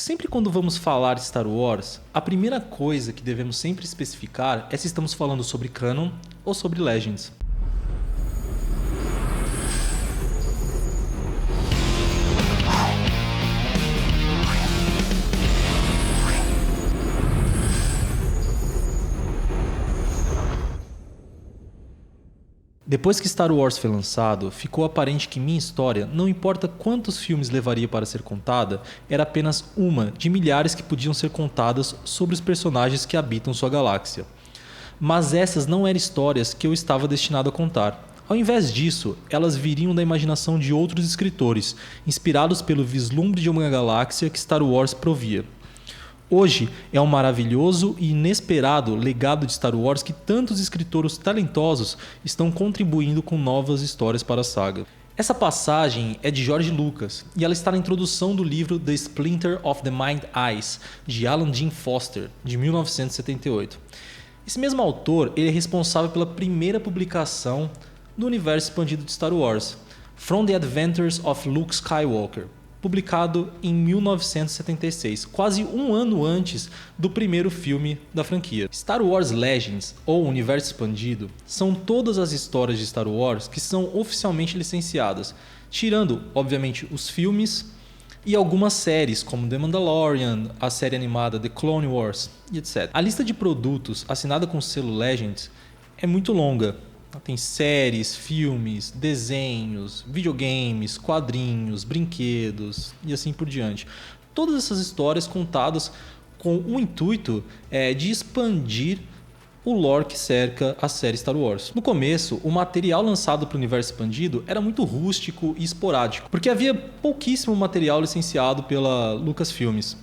Sempre quando vamos falar de Star Wars, a primeira coisa que devemos sempre especificar é se estamos falando sobre canon ou sobre Legends. Depois que Star Wars foi lançado, ficou aparente que minha história, não importa quantos filmes levaria para ser contada, era apenas uma de milhares que podiam ser contadas sobre os personagens que habitam sua galáxia. Mas essas não eram histórias que eu estava destinado a contar. Ao invés disso, elas viriam da imaginação de outros escritores, inspirados pelo vislumbre de uma galáxia que Star Wars provia. Hoje é um maravilhoso e inesperado legado de Star Wars que tantos escritores talentosos estão contribuindo com novas histórias para a saga. Essa passagem é de George Lucas e ela está na introdução do livro The Splinter of the Mind Eyes, de Alan Dean Foster, de 1978. Esse mesmo autor ele é responsável pela primeira publicação do universo expandido de Star Wars, From the Adventures of Luke Skywalker, publicado em 1976, quase um ano antes do primeiro filme da franquia. Star Wars Legends, ou Universo Expandido, são todas as histórias de Star Wars que são oficialmente licenciadas, tirando, obviamente, os filmes e algumas séries, como The Mandalorian, a série animada The Clone Wars e etc. A lista de produtos assinada com o selo Legends é muito longa. Tem séries, filmes, desenhos, videogames, quadrinhos, brinquedos e assim por diante. Todas essas histórias contadas com o intuito de expandir o lore que cerca a série Star Wars. No começo, o material lançado para o universo expandido era muito rústico e esporádico, porque havia pouquíssimo material licenciado pela Lucasfilmes.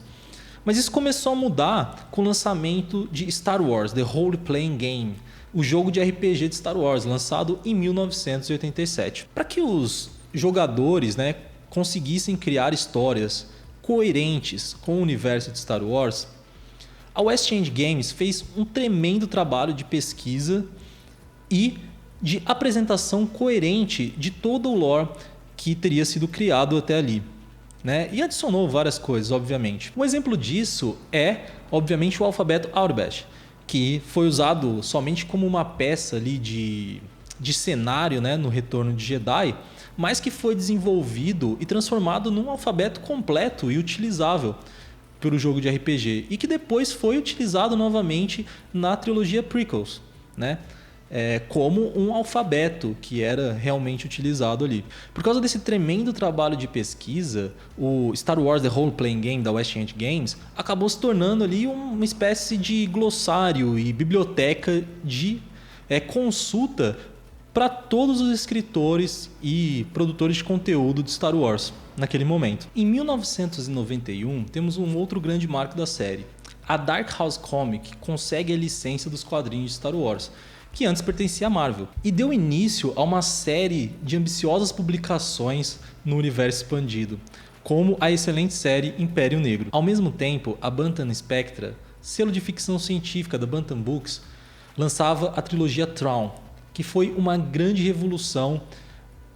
Mas isso começou a mudar com o lançamento de Star Wars The Role Playing Game, o jogo de RPG de Star Wars, lançado em 1987. Para que os jogadores conseguissem criar histórias coerentes com o universo de Star Wars, a West End Games fez um tremendo trabalho de pesquisa e de apresentação coerente de todo o lore que teria sido criado até ali. E adicionou várias coisas, obviamente. Um exemplo disso é, obviamente, o alfabeto Aurebesh, que foi usado somente como uma peça ali de cenário no Retorno de Jedi, mas que foi desenvolvido e transformado num alfabeto completo e utilizável pelo jogo de RPG, e que depois foi utilizado novamente na trilogia Prequels, como um alfabeto que era realmente utilizado ali. Por causa desse tremendo trabalho de pesquisa, o Star Wars The Role Playing Game da West End Games acabou se tornando ali uma espécie de glossário e biblioteca de consulta para todos os escritores e produtores de conteúdo de Star Wars naquele momento. Em 1991, temos um outro grande marco da série. A Dark Horse Comics consegue a licença dos quadrinhos de Star Wars, que antes pertencia à Marvel, e deu início a uma série de ambiciosas publicações no universo expandido, como a excelente série Império Negro. Ao mesmo tempo, a Bantam Spectra, selo de ficção científica da Bantam Books, lançava a trilogia Thrawn, que foi uma grande revolução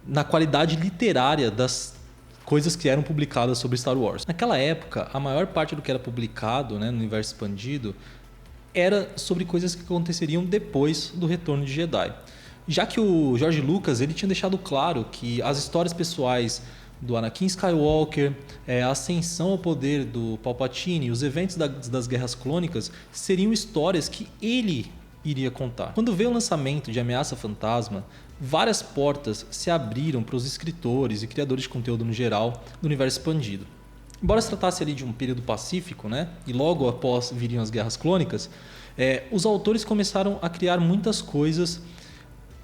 na qualidade literária das coisas que eram publicadas sobre Star Wars. Naquela época, a maior parte do que era publicado no universo expandido era sobre coisas que aconteceriam depois do Retorno de Jedi. Já que o George Lucas ele tinha deixado claro que as histórias pessoais do Anakin Skywalker, a ascensão ao poder do Palpatine, os eventos das Guerras Clônicas seriam histórias que ele iria contar. Quando veio o lançamento de Ameaça Fantasma, várias portas se abriram para os escritores e criadores de conteúdo no geral do universo expandido. Embora se tratasse ali de um período pacífico, e logo após viriam as Guerras Clônicas, os autores começaram a criar muitas coisas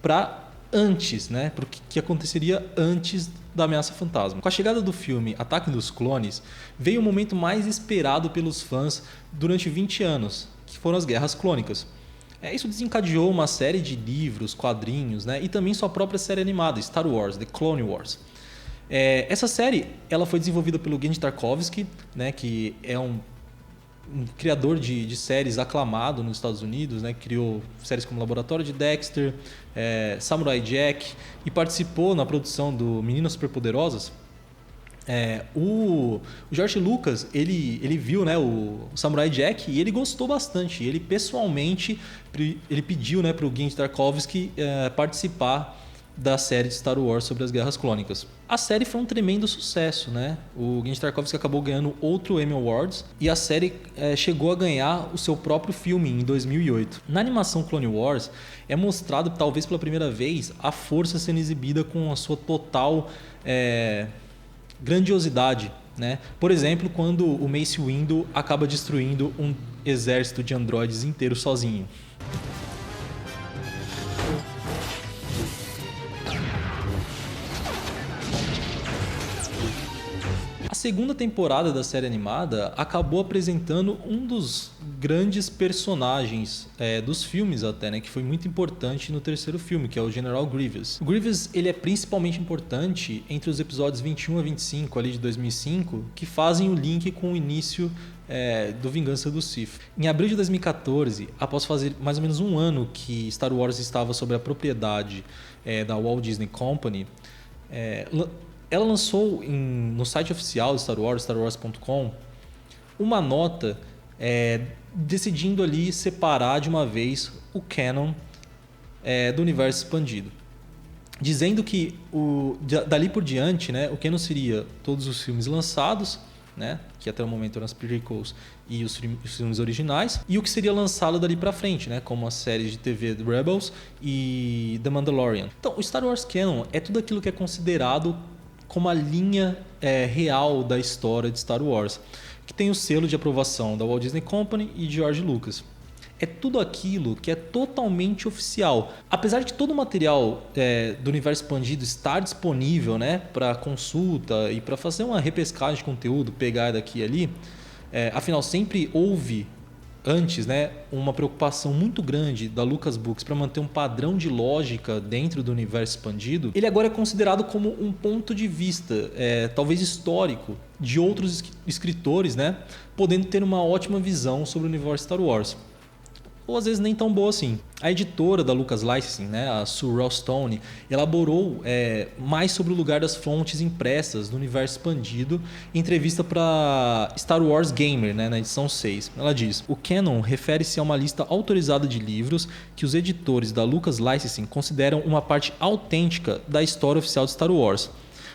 para antes, para o que aconteceria antes da Ameaça Fantasma. Com a chegada do filme Ataque dos Clones, veio o momento mais esperado pelos fãs durante 20 anos, que foram as Guerras Clônicas. Isso desencadeou uma série de livros, quadrinhos, e também sua própria série animada, Star Wars, The Clone Wars. Essa série ela foi desenvolvida pelo Genndy Tartakovsky, que é um criador de séries aclamado nos Estados Unidos, criou séries como Laboratório de Dexter, Samurai Jack, e participou na produção do Meninas Superpoderosas. O George Lucas, ele viu, né, o Samurai Jack e ele gostou bastante. Ele pessoalmente ele pediu, né, para o Genndy Tartakovsky participar da série de Star Wars sobre as Guerras Clônicas. A série foi um tremendo sucesso, né? O Genndy Tartakovsky acabou ganhando outro Emmy Awards e a série chegou a ganhar o seu próprio filme em 2008. Na animação Clone Wars é mostrado, talvez pela primeira vez, a força sendo exibida com a sua total grandiosidade, né? Por exemplo, quando o Mace Windu acaba destruindo um exército de androides inteiro sozinho. A segunda temporada da série animada acabou apresentando um dos grandes personagens dos filmes até, né, que foi muito importante no terceiro filme, que é o General Grievous. O Grievous ele é principalmente importante entre os episódios 21 a 25 ali de 2005, que fazem o link com o início do Vingança do Sith. Em abril de 2014, após fazer mais ou menos um ano que Star Wars estava sob a propriedade da Walt Disney Company, ela lançou no site oficial de Star Wars, starwars.com, uma nota decidindo ali separar de uma vez o canon do universo expandido. Dizendo que dali por diante, né, o canon seria todos os filmes lançados, né, que até o momento eram as prequels e os filmes originais, e o que seria lançado dali pra frente, né, como as séries de TV Rebels e The Mandalorian. Então, o Star Wars canon é tudo aquilo que é considerado como a linha real da história de Star Wars, que tem o selo de aprovação da Walt Disney Company e de George Lucas. É tudo aquilo que é totalmente oficial. Apesar de todo o material do universo expandido estar disponível, né, para consulta e para fazer uma repescagem de conteúdo, pegar daqui e ali, afinal sempre houve antes, né, uma preocupação muito grande da Lucas Books para manter um padrão de lógica dentro do universo expandido. Ele agora é considerado como um ponto de vista, talvez histórico, de outros escritores, né, podendo ter uma ótima visão sobre o universo Star Wars. Ou às vezes nem tão boa assim. A editora da Lucas Licensing, né, a Sue Ralston, elaborou mais sobre o lugar das fontes impressas no universo expandido em entrevista para Star Wars Gamer, né, na edição 6. Ela diz: o canon refere-se a uma lista autorizada de livros que os editores da Lucas Licensing consideram uma parte autêntica da história oficial de Star Wars.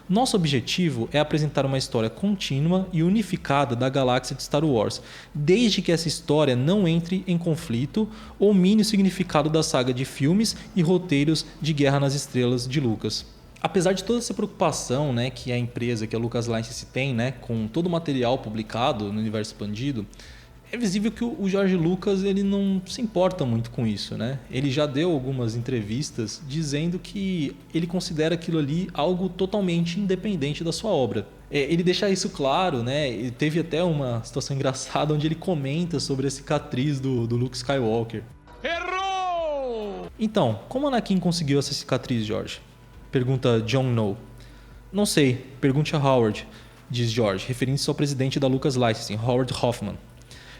Nosso objetivo é apresentar uma história contínua e unificada da galáxia de Star Wars, desde que essa história não entre em conflito ou mine o significado da saga de filmes e roteiros de Guerra nas Estrelas de Lucas. Apesar de toda essa preocupação, né, que a empresa, que a Lucas Licensing tem, né, com todo o material publicado no universo expandido, é visível que o George Lucas ele não se importa muito com isso, né? Ele já deu algumas entrevistas dizendo que ele considera aquilo ali algo totalmente independente da sua obra. Ele deixa isso claro, né? E teve até uma situação engraçada onde ele comenta sobre a cicatriz do Luke Skywalker. Errou! Então, como Anakin conseguiu essa cicatriz, George? Pergunta Jon Snow. Não sei, pergunte a Howard, diz George, referindo-se ao presidente da Lucas Licensing, Howard Hoffman.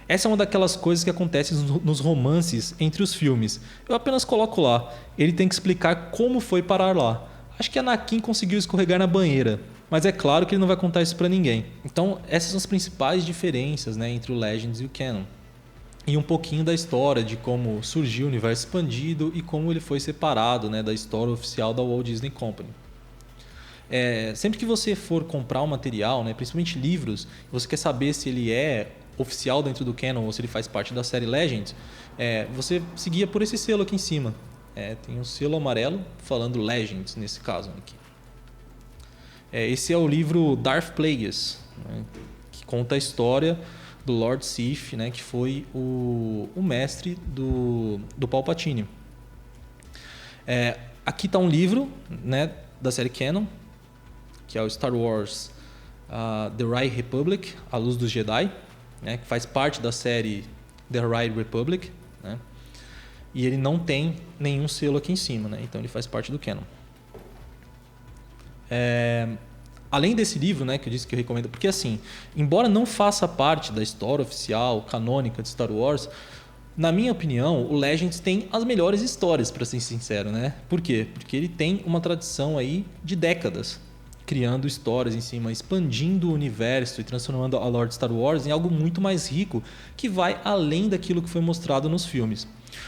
Essa é uma daquelas coisas que acontecem nos romances entre os filmes. Eu apenas coloco lá. Ele tem que explicar como foi parar lá. Acho que Anakin conseguiu escorregar na banheira, mas é claro que ele não vai contar isso pra ninguém. Então, essas são as principais diferenças, né, entre o Legends e o Canon. E um pouquinho da história, de como surgiu o universo expandido e como ele foi separado, né, da história oficial da Walt Disney Company. Sempre que você for comprar um material, né, principalmente livros, você quer saber se ele é oficial dentro do canon ou se ele faz parte da série Legends, você seguia por esse selo aqui em cima. Tem um selo amarelo falando Legends nesse caso aqui. Esse é o livro Darth Plagueis, né, que conta a história do Lord Sith, né, que foi o mestre do Palpatine. Aqui está um livro, né, da série canon, que é o Star Wars The High Republic, A Luz dos Jedi, né, que faz parte da série The High Republic, né, e ele não tem nenhum selo aqui em cima, né, então ele faz parte do canon. Além desse livro, né, que eu disse que eu recomendo, porque assim, embora não faça parte da história oficial, canônica de Star Wars, na minha opinião, o Legends tem as melhores histórias, para ser sincero, né? Por quê? Porque ele tem uma tradição aí de décadas. criando histórias em cima, expandindo o universo e transformando a lore de Star Wars em algo muito mais rico, que vai além daquilo que foi mostrado nos filmes.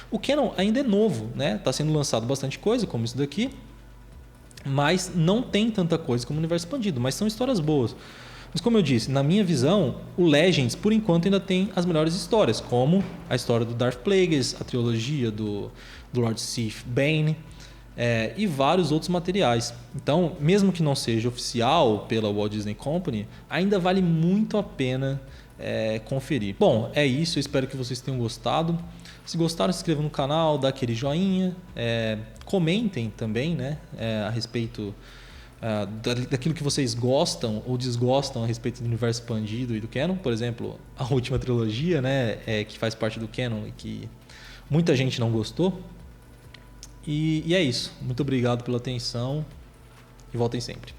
O canon ainda é novo, né? Tá sendo lançado bastante coisa, como isso daqui, mas não tem tanta coisa como o universo expandido, mas são histórias boas. Mas como eu disse, na minha visão, o Legends, por enquanto, ainda tem as melhores histórias, como a história do Darth Plagueis, a trilogia do Lord Sith Bane, e vários outros materiais. Então, mesmo que não seja oficial pela Walt Disney Company, ainda vale muito a pena conferir. Bom, é isso. Eu espero que vocês tenham gostado. Se gostaram, se inscrevam no canal, dá aquele joinha. Comentem também, né, a respeito daquilo que vocês gostam ou desgostam a respeito do universo expandido e do canon. Por exemplo, a última trilogia, né, que faz parte do canon e que muita gente não gostou. E é isso. Muito obrigado pela atenção e voltem sempre.